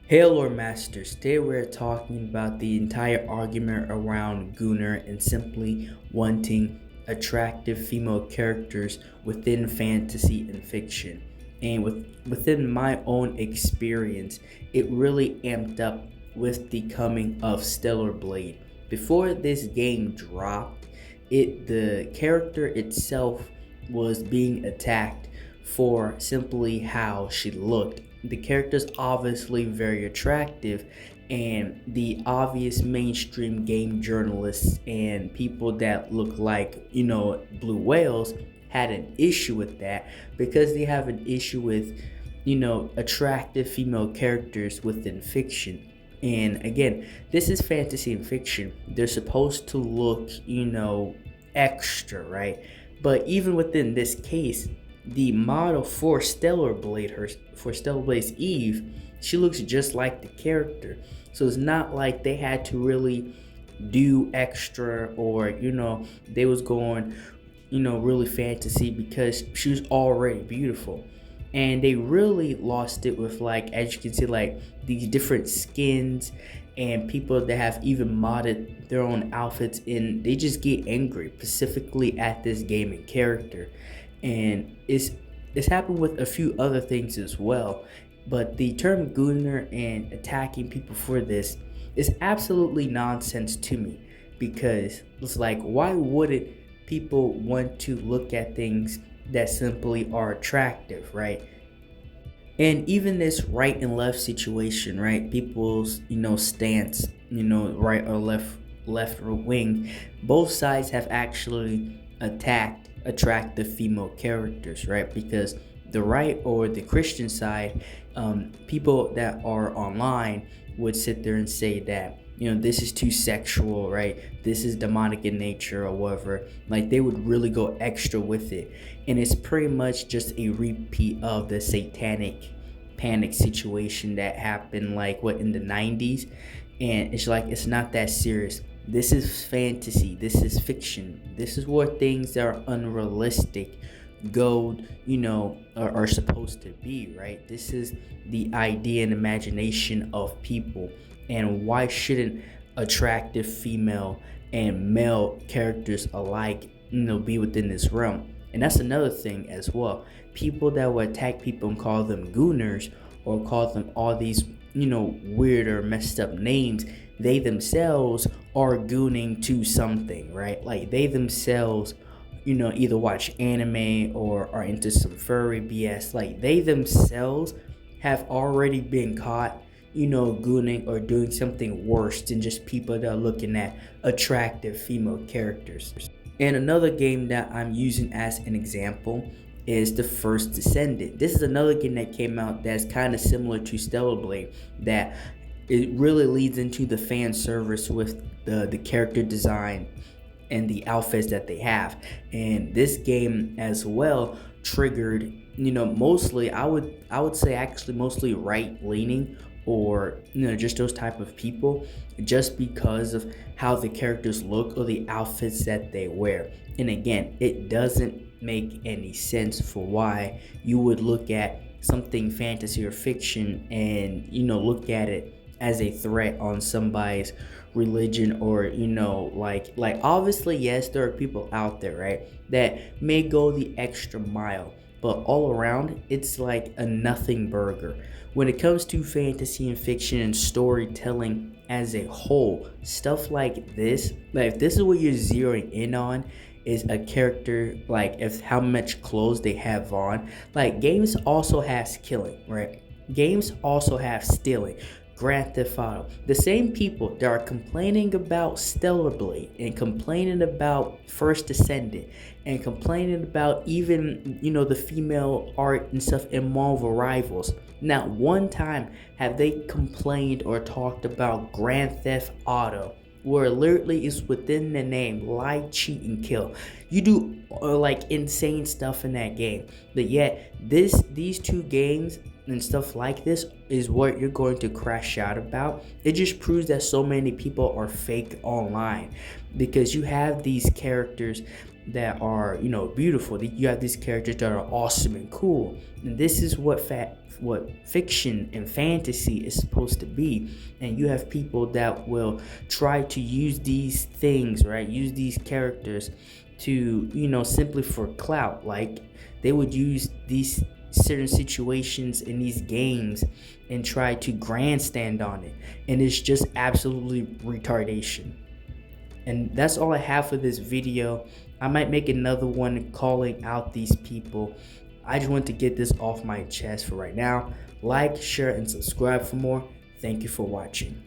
Hail or Masters, today we're talking about the entire argument around Gooner and simply wanting attractive female characters within fantasy and fiction. And within my own experience, it really amped up with the coming of Stellar Blade. Before this game dropped, the character itself was being attacked for simply how she looked. The character's obviously very attractive, and the obvious mainstream game journalists and people that look like, blue whales had an issue with that because they have an issue with, attractive female characters within fiction. And again, this is fantasy and fiction. They're supposed to look, extra, right? But even within this case, the model for Stellar Blade's Eve, she looks just like the character. So it's not like they had to really do extra or they was going really fantasy because she was already beautiful. And they really lost it with, like, as you can see, like these different skins and people that have even modded their own outfits, and they just get angry specifically at this gaming character. And it's happened with a few other things as well. But the term gooner and attacking people for this is absolutely nonsense to me, because it's like, why wouldn't people want to look at things that simply are attractive, right? And even this right and left situation, right? People's, stance, right or left or wing, both sides have actually attacked attractive female characters, right? Because the right or the Christian side, people that are online would sit there and say that, this is too sexual, right? This is demonic in nature or whatever. Like, they would really go extra with it. And it's pretty much just a repeat of the satanic panic situation that happened, like, in the 90s. And it's like, it's not that serious. This is fantasy. This is fiction. This is where things that are unrealistic go, are supposed to be, right? This is the idea and imagination of people. And why shouldn't attractive female and male characters alike, be within this realm? And that's another thing as well. People that will attack people and call them gooners or call them all these, weird or messed up names, they themselves are gooning to something, right? Like, they themselves, either watch anime or are into some furry BS. Like, they themselves have already been caught, gooning or doing something worse than just people that are looking at attractive female characters. And another game that I'm using as an example is The First Descendant. This is another game that came out that's kind of similar to Stellar Blade, that it really leads into the fan service with the character design and the outfits that they have. And this game as well triggered, mostly, I would say actually mostly right leaning, or just those type of people, just because of how the characters look or the outfits that they wear. And again, it doesn't make any sense for why you would look at something fantasy or fiction and look at it as a threat on somebody's religion, or like obviously, yes, there are people out there, right, that may go the extra mile, but all around it's like a nothing burger when it comes to fantasy and fiction and storytelling as a whole. Stuff like this, like, if this is what you're zeroing in on, is a character, like, if how much clothes they have on. Like, games also has killing, right? Games also have stealing. Grand Theft Auto. The same people that are complaining about Stellar Blade and complaining about First Descendant and complaining about even, the female art and stuff in Marvel Rivals. Not one time have they complained or talked about Grand Theft Auto, where literally is within the name: lie, cheat, and kill. You do like insane stuff in that game, but yet these two games and stuff like this is what you're going to crash out about. It just proves that so many people are fake online, because you have these characters that are, beautiful. You have these characters that are awesome and cool, and this is what fiction and fantasy is supposed to be. And you have people that will try to use these things, right, use these characters to, simply for clout. Like, they would use these certain situations in these games and try to grandstand on it, and it's just absolutely retardation. And that's all I have for this video. I might make another one calling out these people. I just want to get this off my chest for right now. Like, share, and subscribe for more. Thank you for watching.